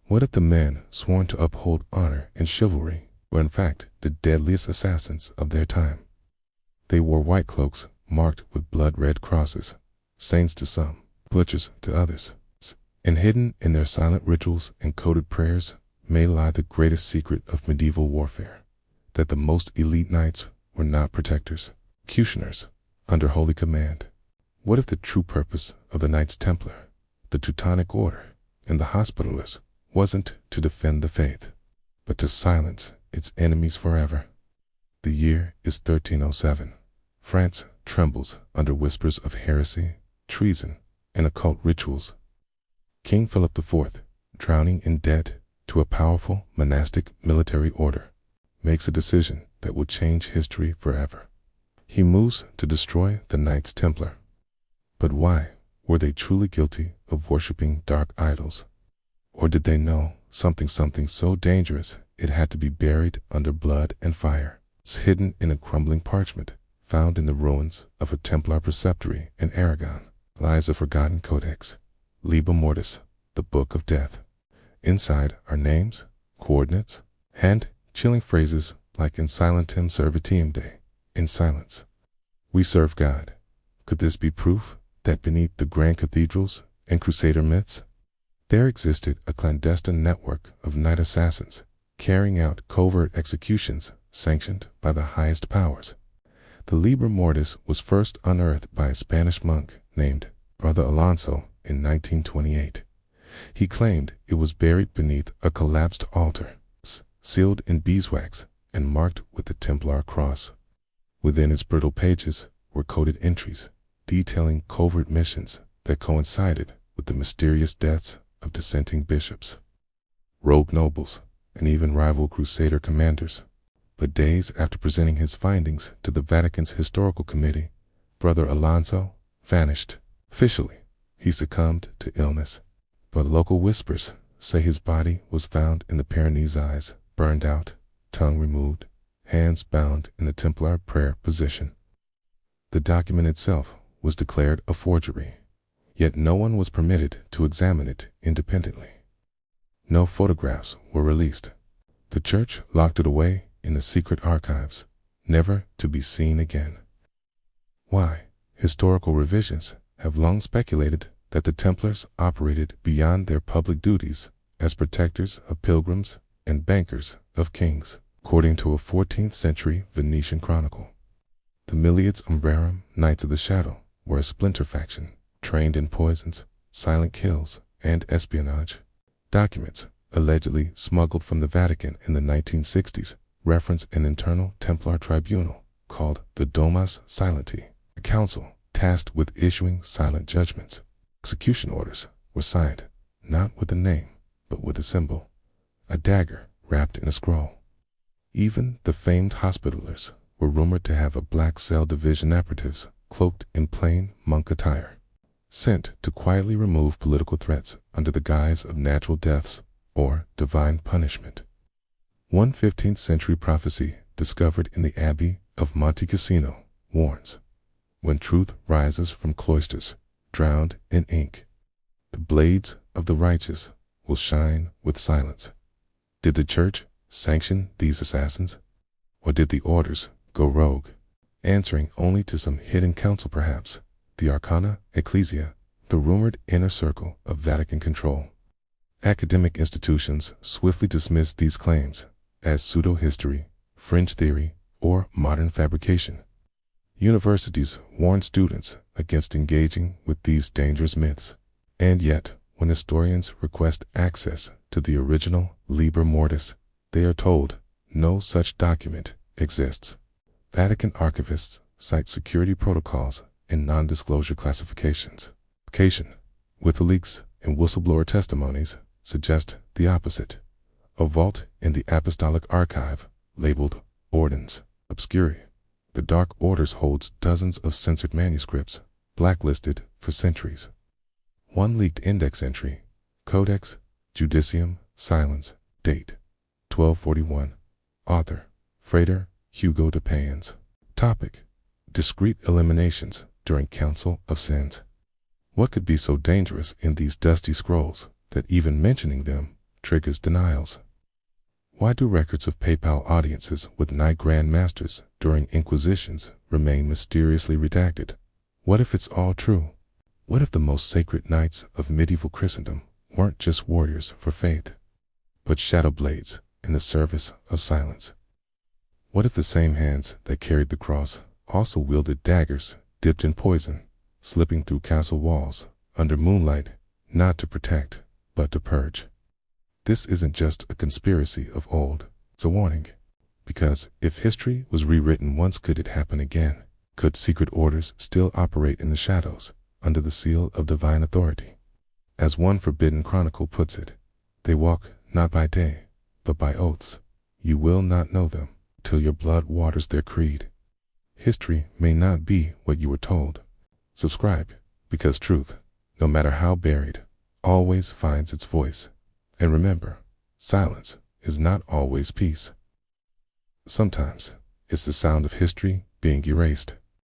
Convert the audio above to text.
What if the men sworn to uphold honor and chivalry were in fact the deadliest assassins of their time? They wore white cloaks marked with blood-red crosses, saints to some, butchers to others. And hidden in their silent rituals and coded prayers may lie the greatest secret of medieval warfare, that the most elite knights were not protectors, executioners under holy command. What if the true purpose of the Knights Templar, the Teutonic Order, and the Hospitallers wasn't to defend the faith, but to silence its enemies forever? The year is 1307. France trembles under whispers of heresy, treason, and occult rituals. King Philip IV, drowning in debt to a powerful monastic military order, makes a decision that will change history forever. He moves to destroy the Knights Templar. But why? Were they truly guilty of worshipping dark idols? Or did they know something so dangerous it had to be buried under blood and fire? It's hidden in a crumbling parchment found in the ruins of a Templar preceptory in Aragon lies a forgotten codex, Liber Mortis, the Book of Death. Inside are names, coordinates, and chilling phrases like "in silentem servitium Dei," in silence we serve God. Could this be proof that beneath the grand cathedrals and crusader myths, there existed a clandestine network of night assassins carrying out covert executions sanctioned by the highest powers? The Liber Mortis was first unearthed by a Spanish monk named Brother Alonso in 1928. He claimed it was buried beneath a collapsed altar, sealed in beeswax and marked with the Templar cross. Within its brittle pages were coded entries detailing covert missions that coincided with the mysterious deaths of dissenting bishops, rogue nobles, and even rival crusader commanders. But days after presenting his findings to the Vatican's historical committee, Brother Alonso vanished. Officially, he succumbed to illness, but local whispers say his body was found in the Pyrenees, burned out, tongue removed, hands bound in the Templar prayer position. The document itself was declared a forgery, yet no one was permitted to examine it independently. No photographs were released. The church locked it away in the secret archives, never to be seen again. Why? Historical revisions have long speculated that the Templars operated beyond their public duties as protectors of pilgrims and bankers of kings, according to a 14th century Venetian chronicle. The Miliades Umbrarum, Knights of the Shadow, were a splinter faction, trained in poisons, silent kills, and espionage. Documents, allegedly smuggled from the Vatican in the 1960s, reference an internal Templar tribunal called the Domus Silenti, a council tasked with issuing silent judgments. Execution orders were signed, not with a name, but with a symbol, a dagger wrapped in a scroll. Even the famed Hospitallers were rumored to have a Black Cell Division operatives cloaked in plain monk attire, sent to quietly remove political threats under the guise of natural deaths or divine punishment. One 15th century prophecy discovered in the Abbey of Monte Cassino warns, when truth rises from cloisters drowned in ink, the blades of the righteous will shine with silence. Did the church sanction these assassins? Or did the orders go rogue, answering only to some hidden council perhaps, the Arcana Ecclesia, the rumored inner circle of Vatican control? Academic institutions swiftly dismissed these claims as pseudo-history, fringe theory, or modern fabrication. Universities warned students against engaging with these dangerous myths, and yet, when historians request access to the original Liber Mortis, they are told no such document exists. Vatican archivists cite security protocols and non-disclosure classifications. WikiLeaks and whistleblower testimonies suggest the opposite. A vault in the Apostolic Archive, labeled Ordens Obscuri, the Dark Orders, holds dozens of censored manuscripts, blacklisted for centuries. One leaked index entry, Codex Judicium Silens, date 1241, author Frater Hugo de Payens. Topic: Discrete eliminations during Council of Sins. What could be so dangerous in these dusty scrolls that even mentioning them triggers denials? Why do records of papal audiences with Knight Grand Masters during Inquisitions remain mysteriously redacted? What if it's all true? What if the most sacred knights of medieval Christendom weren't just warriors for faith, but shadow blades in the service of silence? What if the same hands that carried the cross also wielded daggers dipped in poison, slipping through castle walls under moonlight, not to protect, but to purge? This isn't just a conspiracy of old, it's a warning. Because if history was rewritten once, could it happen again? Could secret orders still operate in the shadows, under the seal of divine authority? As one forbidden chronicle puts it, they walk not by day, but by oaths. You will not know them till your blood waters their creed. History may not be what you were told. Subscribe, because truth, no matter how buried, always finds its voice. And remember, silence is not always peace. Sometimes, it's the sound of history being erased.